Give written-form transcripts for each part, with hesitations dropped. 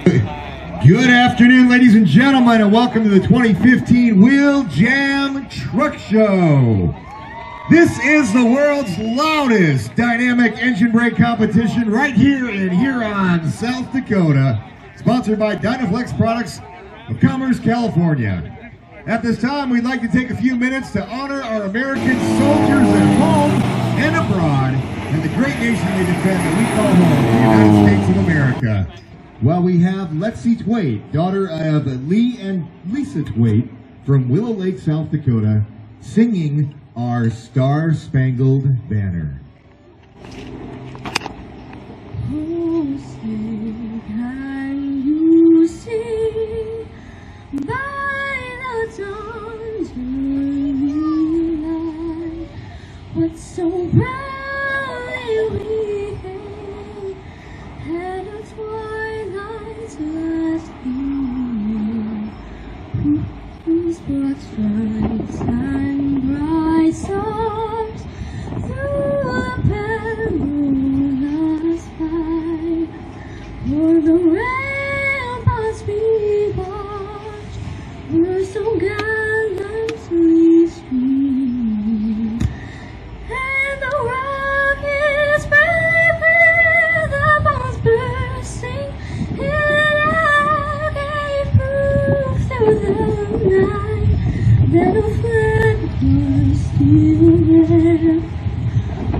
Good afternoon, ladies and gentlemen, and welcome to the 2015 Wheel Jam Truck Show. This is the world's loudest dynamic engine brake competition right here in Huron, South Dakota, sponsored by Dynaflex Products of Commerce, California. At this time, we'd like to take a few minutes to honor our American soldiers at home and abroad, and the great nation they defend that we call home, the United States of America. Well, we have Lexi Twait, daughter of Lee and Lisa Twait from Willow Lake, South Dakota, singing our Star-Spangled Banner. Oh, say, can you see by the dawn's early light what so proudly we hailed at a twilight's last gleam, whose broad stripes and bright stars through the perilous fight o'er the ramparts we watched were so gallantly streamed, and the rockets brave with the bombs bursting in air gave proof through the night that a flag was still there.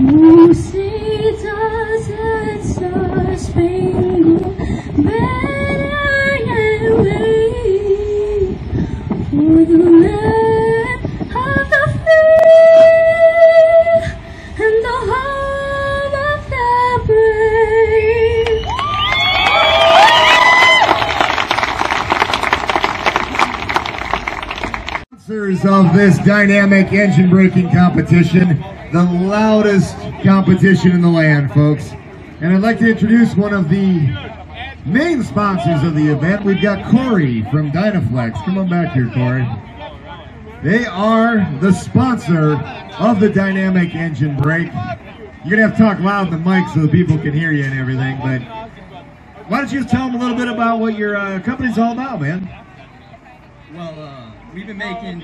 Oh, say does that Star-Spangled Banner yet wave for the land of the free and the home of the brave? Sponsors of this dynamic engine braking competition, the loudest competition in the land, folks. And I'd like to introduce one of the main sponsors of the event. We've got Corey from Dynaflex. Come on back here, Corey. They are the sponsor of the dynamic engine brake. You're gonna have to talk loud in the mic so the people can hear you and everything, but why don't you just tell them a little bit about what your company's all about, man? Well, we've been making,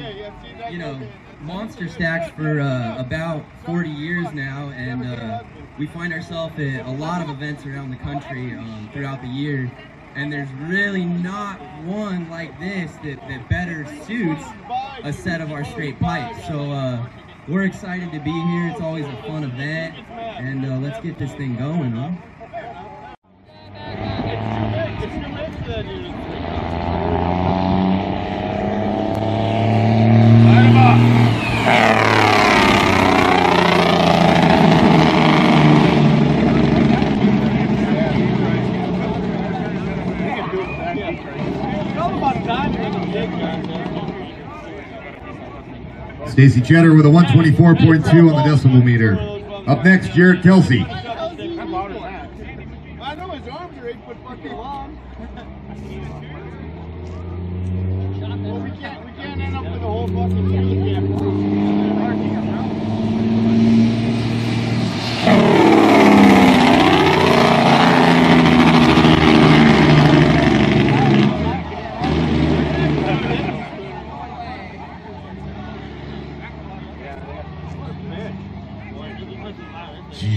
monster stacks for about 40 years now, and we find ourselves at a lot of events around the country throughout the year, and there's really not one like this that better suits a set of our straight pipes. So we're excited to be here. It's always a fun event, and let's get this thing going, huh? Stacy Cheddar with a 124.2 on the decibel meter. Up next, Jared Kelsey. I know his arms are 8 foot fucking long. Well, we can't end up with a whole fucking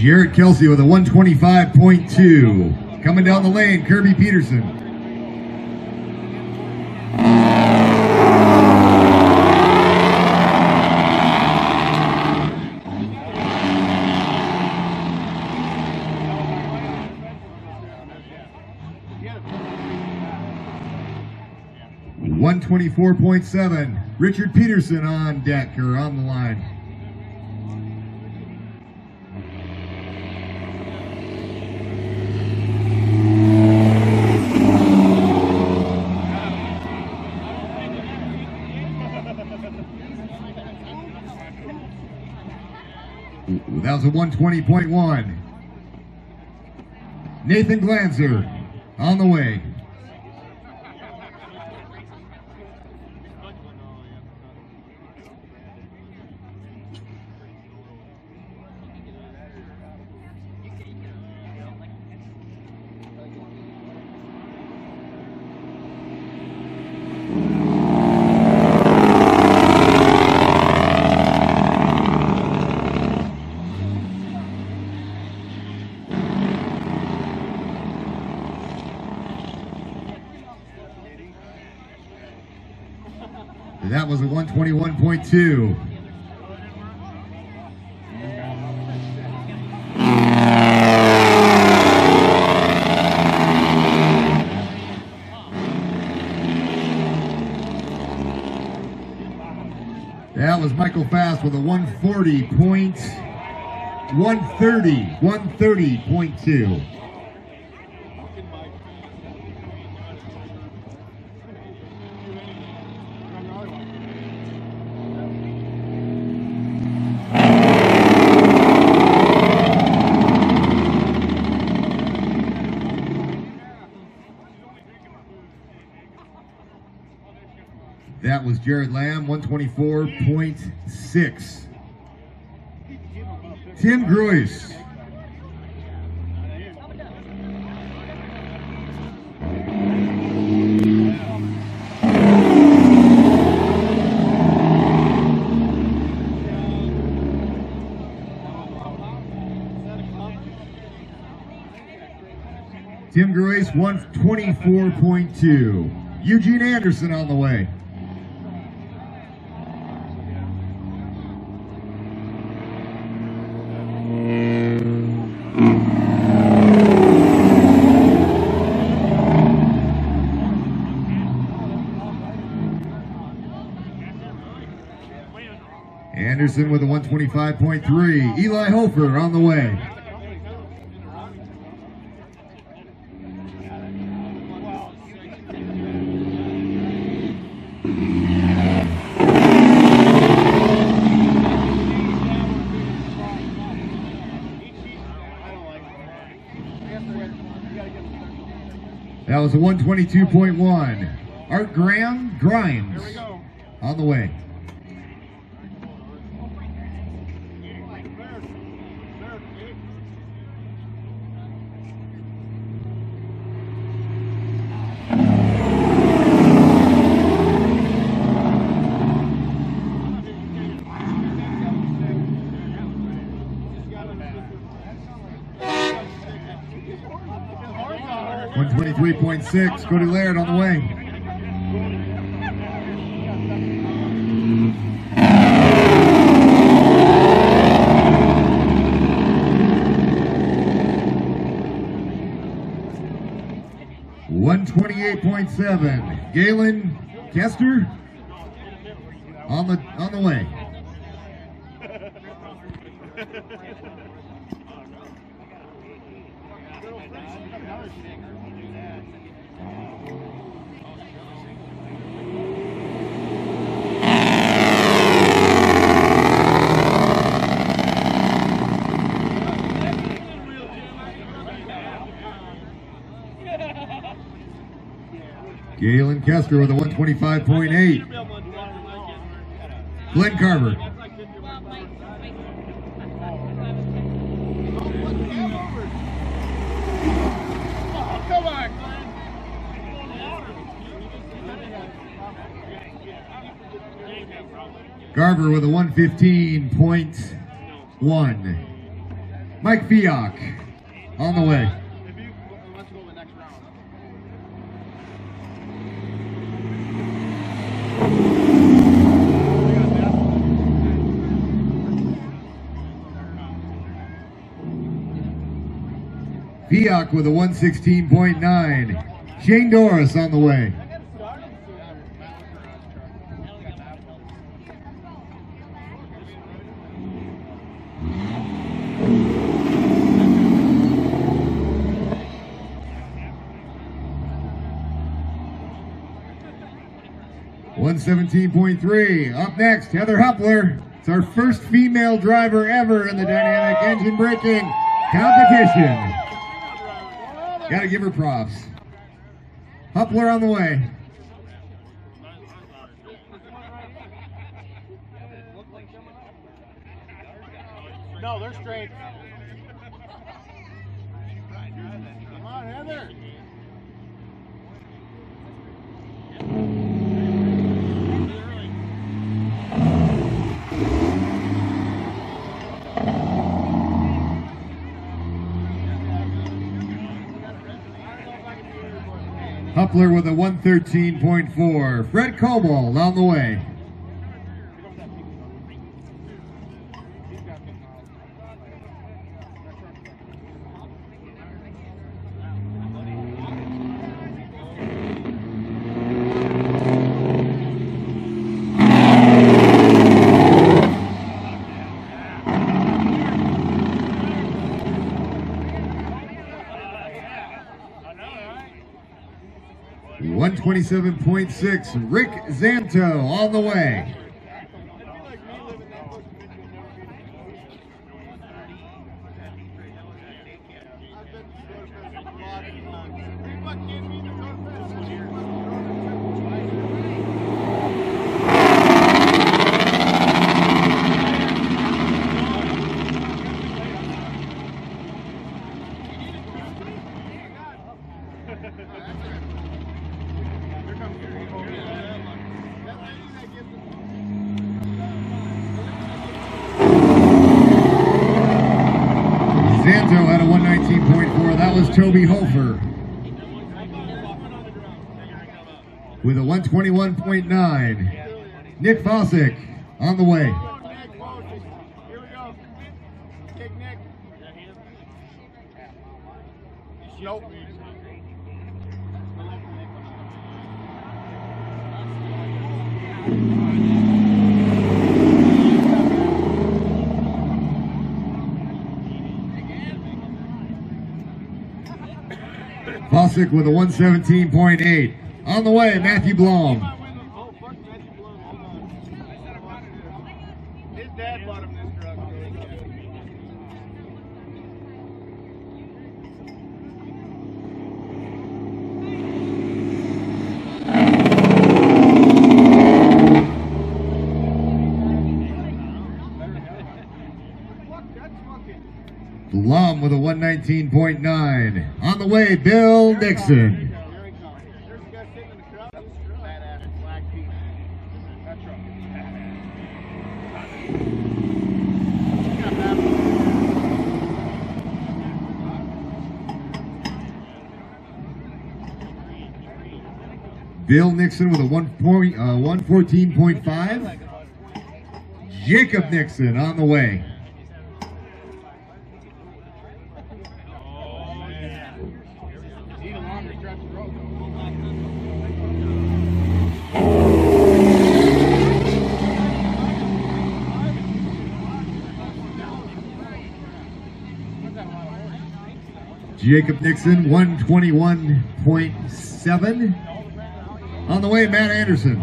Jared Kelsey with a 125.2. Coming down the lane, Kirby Peterson. .7. Richard Peterson on deck, or on the line. That was a 120.1. Nathan Glanzer on the way. That was a 121.2. That was Michael Fast with a 130.2. That was Jared Lamb, 124.6. Tim Gruis. Tim Gruis, 124.2. Eugene Anderson on the way. Anderson with a 125.3. Eli Hofer on the way. That was a 122.1. Art Grimes on the way. .6, Cody Laird on the way. .7. Galen Kester on the way. Galen Kester with a 125.8. Glenn Carver. Come on, Garver with a 115.1. Mike Fiok on the way. let's go to the next round. Fiok with a 116.9. Shane Doris on the way. .3. Up next, Heather Huppler. It's our first female driver ever in the dynamic engine braking competition. Gotta give her props. Huppler on the way. No, they're straight. Come on, Heather. Huppler with a 113.4. Fred Cobalt on the way. 127.6, Rick Zanto on the way. Zanto had a 119.4. That was Toby Hofer with a 121.9. Nick Fossick on the way. Here we go. Take Nick. Nope. Fossick with a 117.8. On the way, Matthew Blom. His dad bought him this truck. Blom with a 119.9. On the way, Bill Nixon. Here he comes. There's a guy sitting in the truck. Badass black piece. That truck is badass. Bill Nixon with a 114.5. Jacob Nixon on the way. Need a longer stretch of road. Jacob Nixon, 121.7. On the way, Matt Anderson.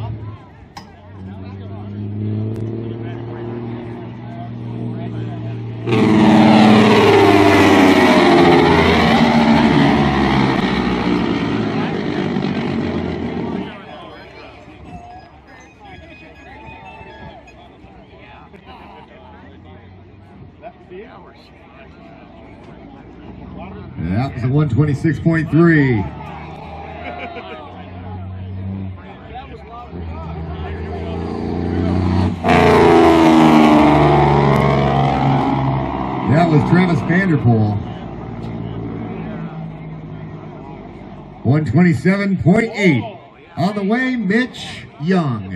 That was a 126.3. That was Travis Vanderpool. 127.8. On the way, Mitch Young.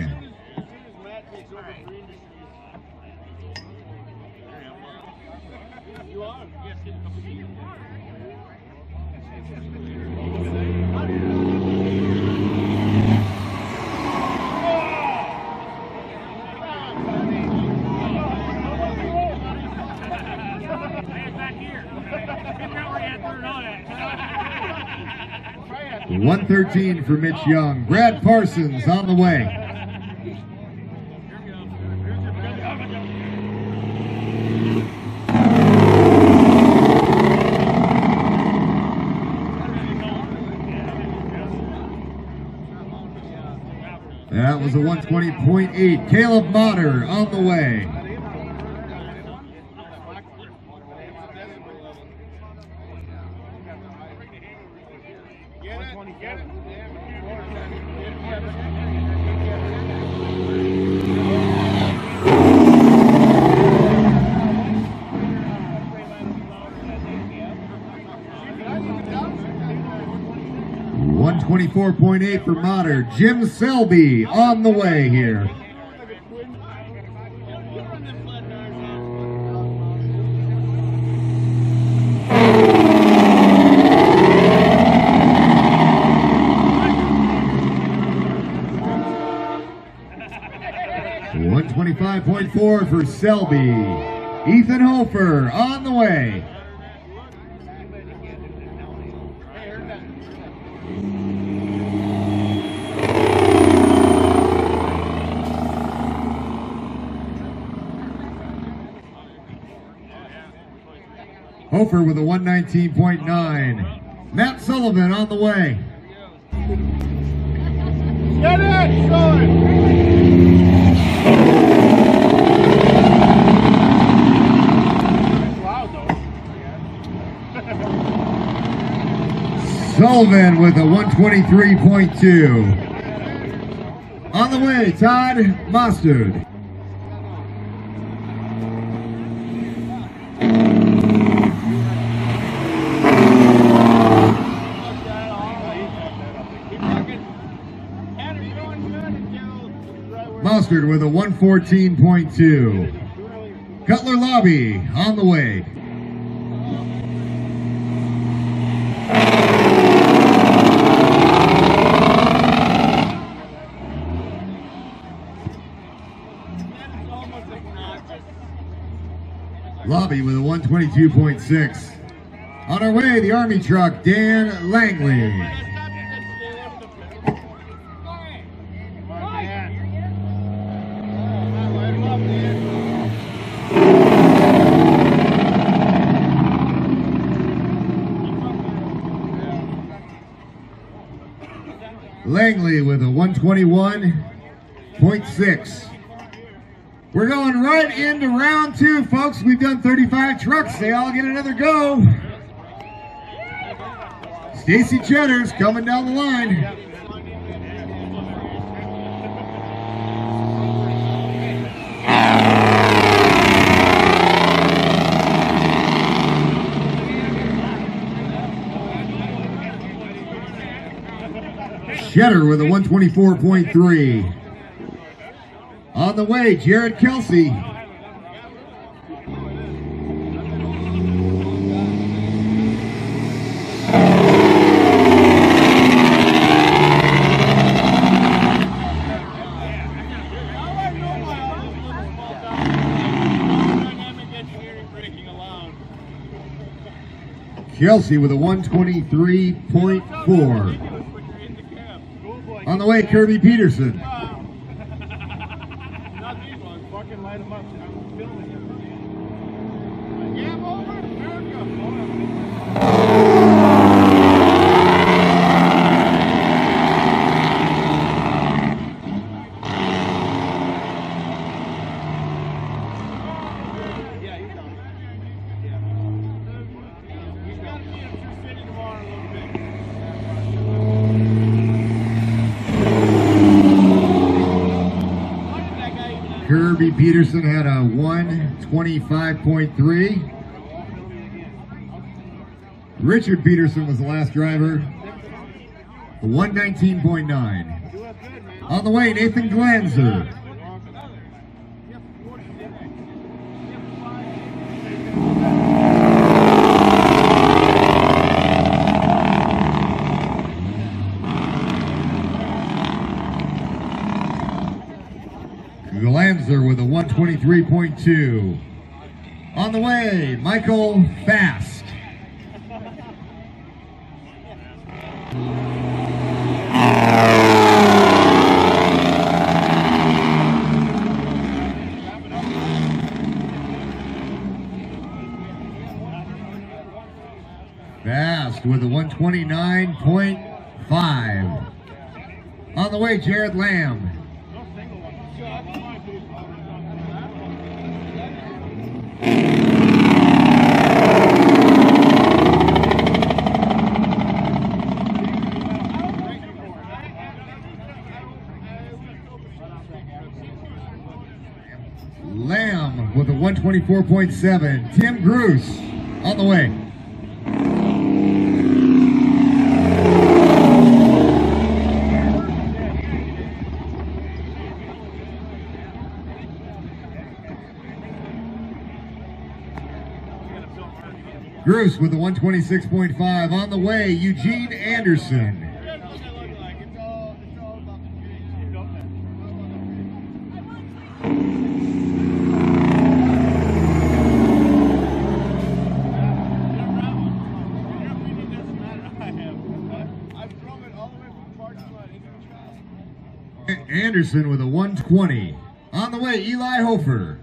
Hey, 113 for Mitch Young. Brad Parsons on the way. That was a 120.8. Caleb Motter on the way. Get it. 124.8 for Motter. Jim Selby on the way here. $125.4 for Selby. Ethan Hofer on the way. Hofer with a 119.9. Matt Sullivan on the way. Get it, Sullivan! Sullivan with a 123.2. On the way, Todd Mostard. Mostard with a 114.2. Cutler Lobby on the way. Lobby with a 122.6. On our way, the Army truck, Dan Langley. Langley with a 121.6. We're going right into round two, folks. We've done 35 trucks. They all get another go. Stacy Cheddar's coming down the line. Cheddar with a 124.3. On the way, Jared Kelsey. Kelsey with a 123.4. On the way, Kirby Peterson. Kirby Peterson had a 125.3. Richard Peterson was the last driver, 119.9. On the way, Nathan Glanzer. Glanzer with a 123.2. On the way, Michael Fast. Fast with a 129.5. On the way, Jared Lamb. Lamb with a 124.7. Tim Bruce on the way. Bruce with a 126.5. On the way, Eugene Anderson. Anderson with a 120. On the way, Eli Hofer.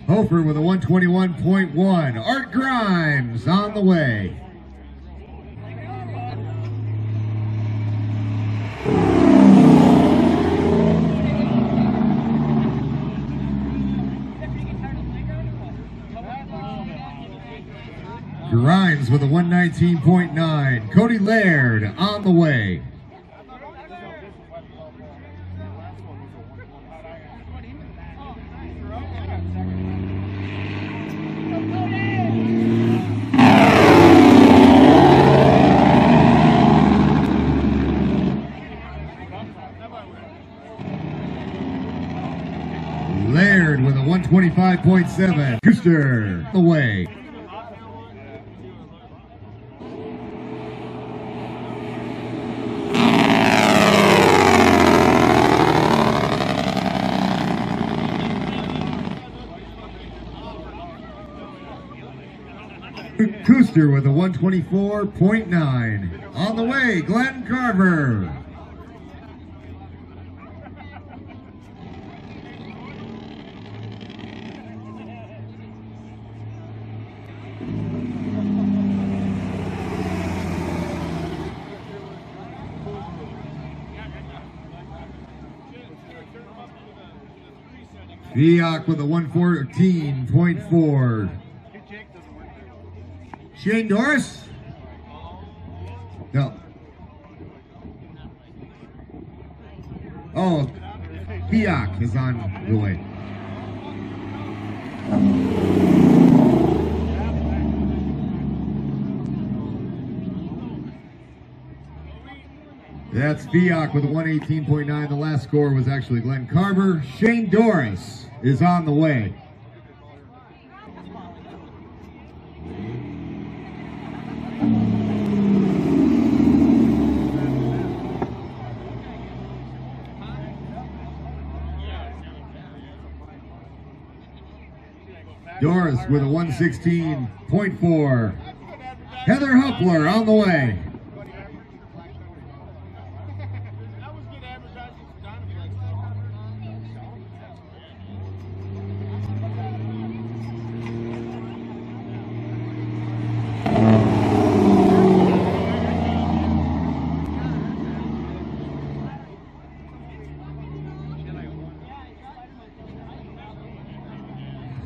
Hofer with a 121.1. Art Grimes on the way. Grimes with a 119.9. Cody Laird on the way. Laird with a 125.7. Kuster on the way. Kuster with a 124.9. On the way, Glenn Carver. Fiak with a 114.4. Shane Doris? No. Oh, Fiak is on the way. That's Fiak with a 118.9. The last score was actually Glenn Carver. Shane Doris is on the way. Doris with a 116.4. Heather Huppler on the way.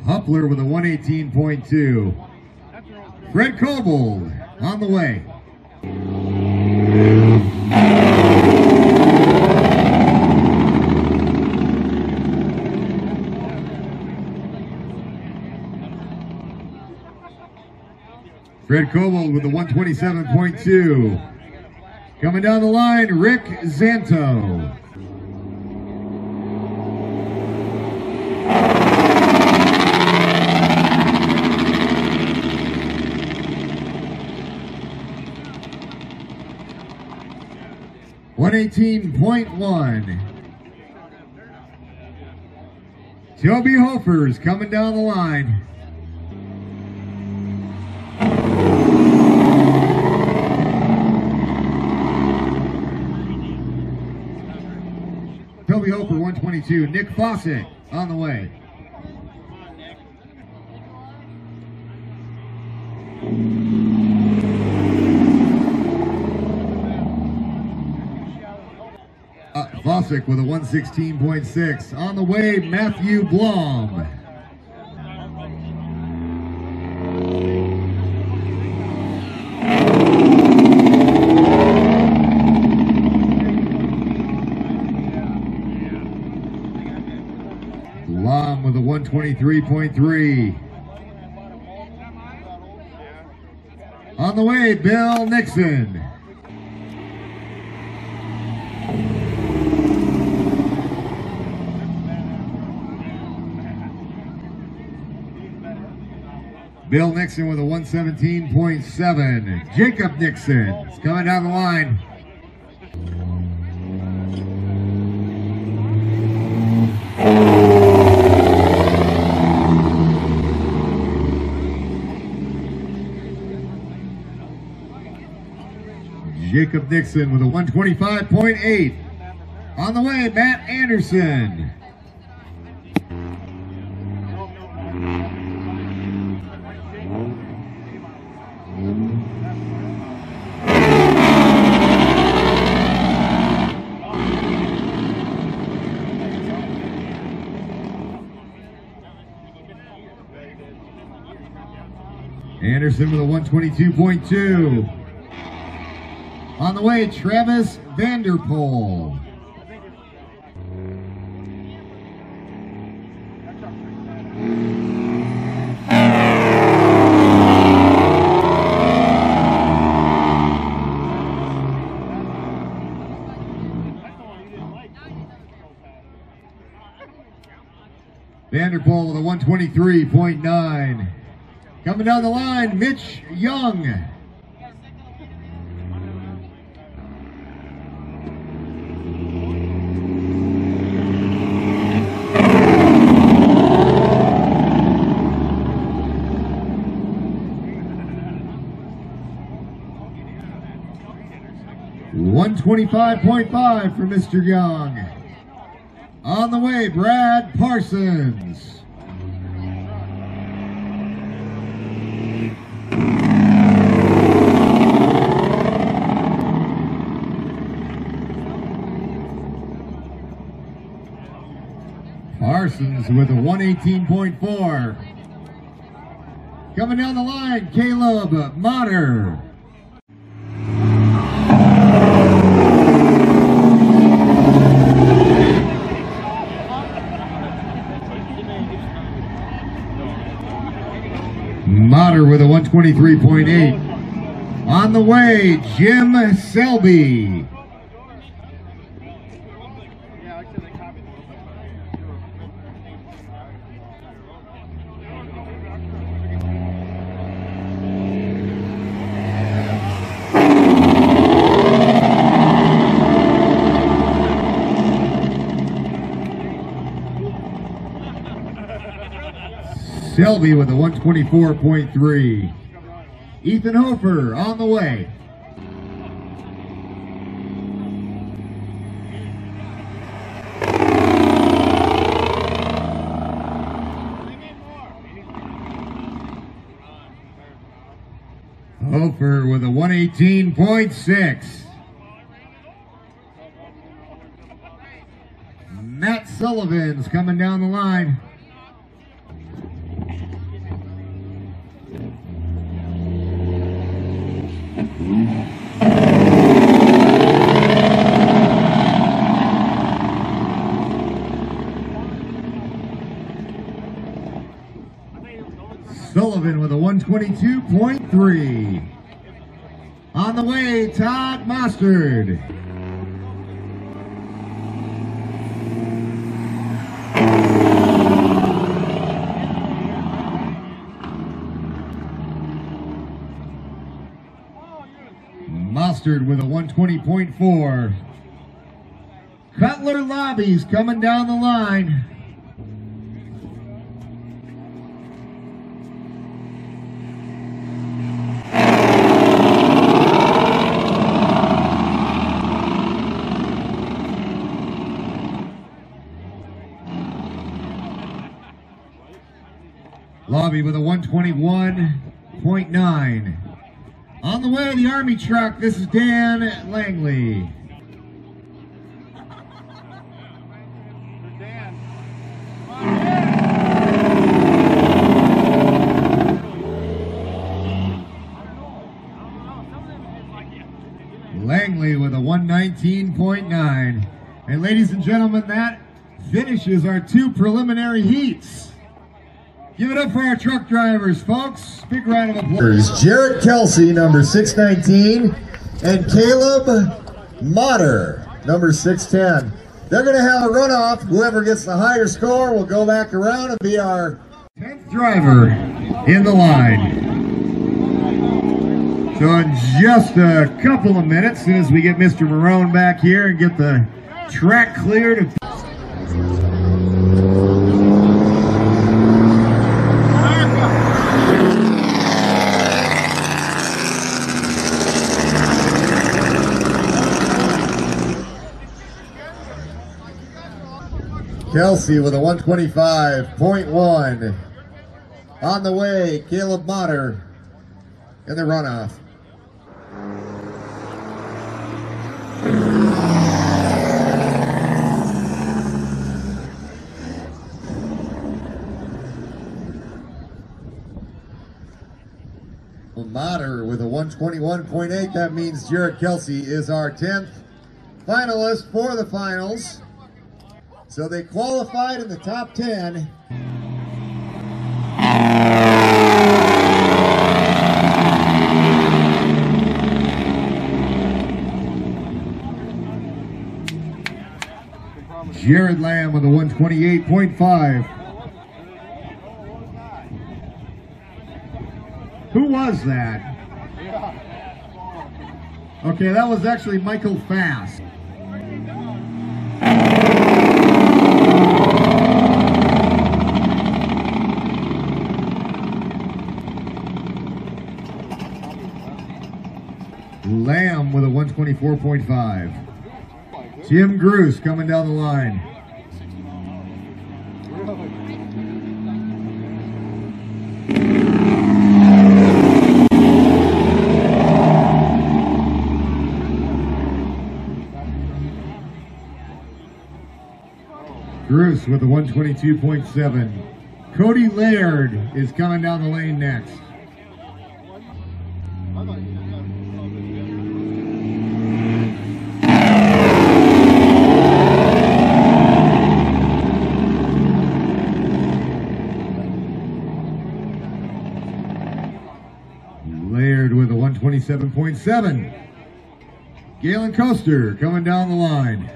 Huppler with a 118.2. Fred Kobold on the way. Fred Kobold with a 127.2. Coming down the line, Rick Zanto. .1. Toby Hofer's coming down the line. Toby Hofer 122. Nick Fawcett on the way. Fawcett with a 116.6. On the way, Matthew Blom. Blom with a 123.3. On the way, Bill Nixon. Bill Nixon with a 117.7. Jacob Nixon is coming down the line. Jacob Nixon with a 125.8. On the way, Matt Anderson. Anderson with a 122.2. On the way, Travis Vanderpool. Vanderpool with a 123.9. Coming down the line, Mitch Young. $125.5 for Mr. Young. On the way, Brad Parsons. Parsons with a 118.4. Coming down the line, Caleb Motter. Motter with a 123.8. On the way, Jim Selby. Selby with a 124.3. Ethan Hofer on the way. Hofer with a 118.6. Matt Sullivan's coming down the line. Sullivan with a 122.3. On the way, Todd Mostard. Mostard with a 120.4. Cutler Lobbies coming down the line. Lobby with a 121.9. On the way, the Army truck. This is Dan Langley. Langley with a 119.9. And ladies and gentlemen, that finishes our two preliminary heats. Give it up for our truck drivers, folks. Big round of applause. Jarrett Kelsey, number 619, and Caleb Motter, number 610. They're going to have a runoff. Whoever gets the higher score will go back around and be our 10th driver in the line. So in just a couple of minutes, as soon as we get Mr. Marone back here and get the track cleared. Kelsey with a 125.1. On the way, Caleb Motter in the runoff. Mater with a 121.8. That means Jared Kelsey is our 10th finalist for the finals. So they qualified in the top 10. Jared Lamb with a 128.5. Who was that? Okay, that was actually Michael Fast. Lamb with a 124.5. Jim Gruce coming down the line. Gruce with a 122.7. Cody Laird is coming down the lane next. Laird with a 127.7. Galen Coaster coming down the line.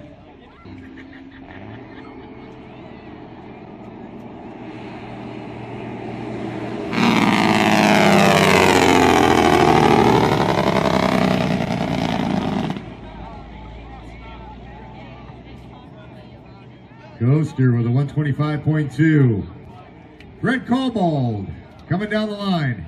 Coaster with a 125.2. Brett Cobbold coming down the line.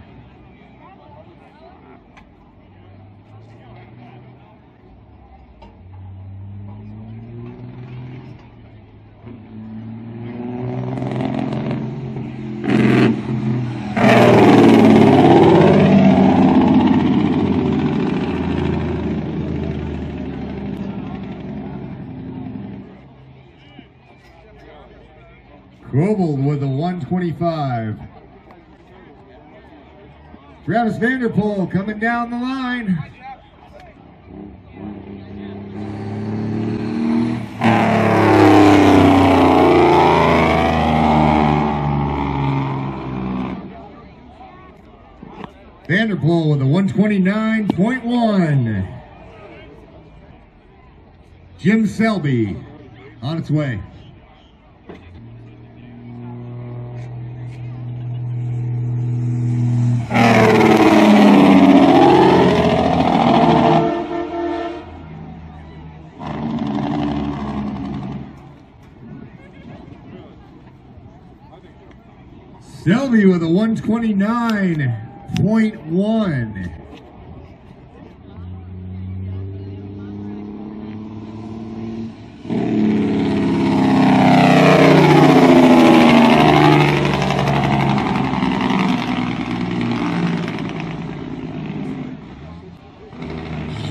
Cobbold with a 125. Travis Vanderpool coming down the line. Vanderpool with a 129.1. Jim Selby on its way. Selby with a 129.1.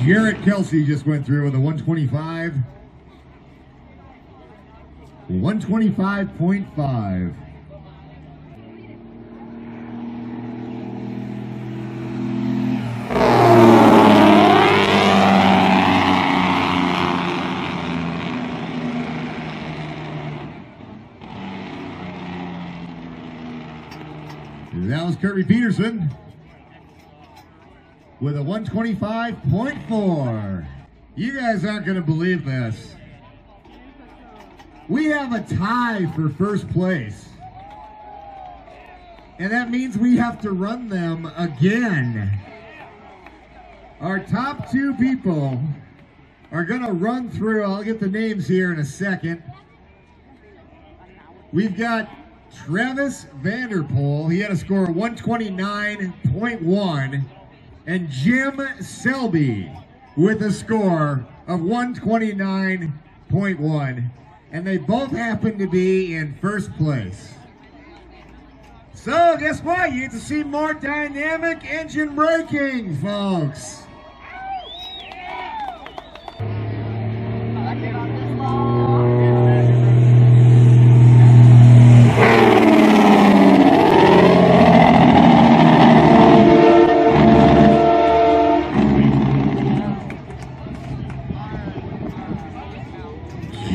Jarrett Kelsey just went through with a 125. 125.5. That was Kirby Peterson with a 125.4. You guys aren't going to believe this. We have a tie for first place. And that means we have to run them again. Our top two people are going to run through. I'll get the names here in a second. We've got Travis Vanderpool, he had a score of 129.1, and Jim Selby with a score of 129.1, and they both happen to be in first place. So guess what? You get to see more dynamic engine braking, folks.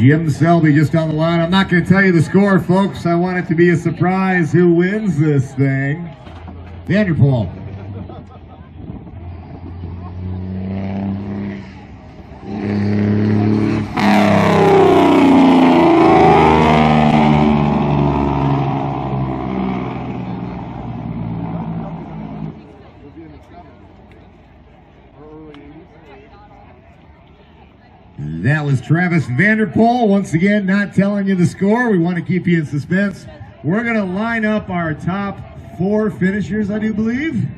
Jim Selby just on the line. I'm not going to tell you the score, folks. I want it to be a surprise who wins this thing. Vanderpool. That was Travis Vanderpool. Once again, not telling you the score. We want to keep you in suspense. We're going to line up our top 4 finishers, I do believe.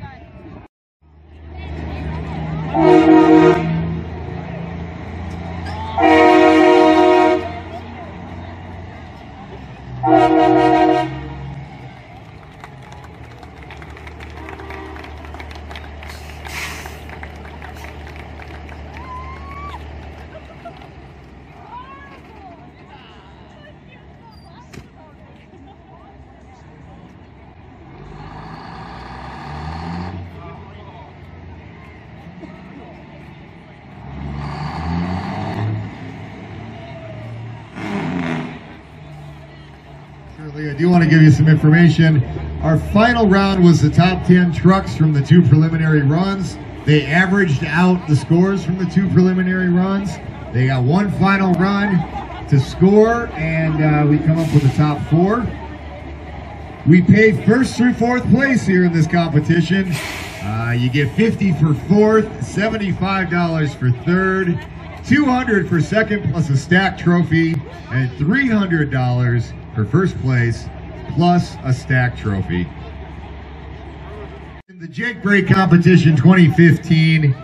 I do want to give you some information. Our final round was the top 10 trucks from the 2 preliminary runs. They averaged out the scores from the 2 preliminary runs. They got 1 final run to score, and we come up with the top 4. We pay 1st through 4th place here in this competition. You get $50 for 4th, $75 for 3rd, $200 for 2nd plus a stack trophy, and $300 for 1st place plus a stack trophy. In the Jake Brake Competition 2015,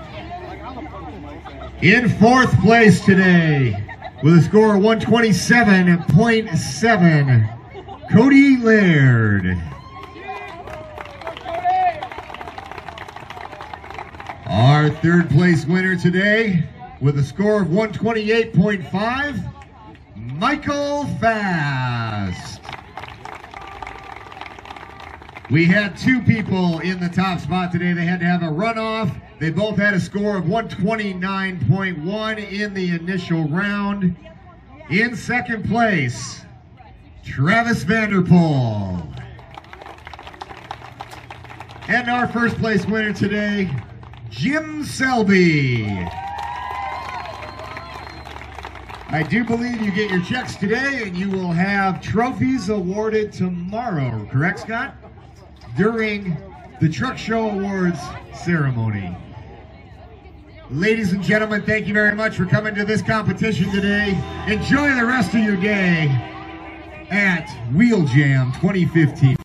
in 4th place today with a score of 127.7, Cody Laird. Our 3rd place winner today with a score of 128.5, Michael Fast. We had 2 people in the top spot today. They had to have a runoff. They both had a score of 129.1 in the initial round. In 2nd place, Travis Vanderpool. And our 1st place winner today, Jim Selby. I do believe you get your checks today, and you will have trophies awarded tomorrow, correct, Scott? During the Truck Show Awards ceremony. Ladies and gentlemen, thank you very much for coming to this competition today. Enjoy the rest of your day at Wheel Jam 2015.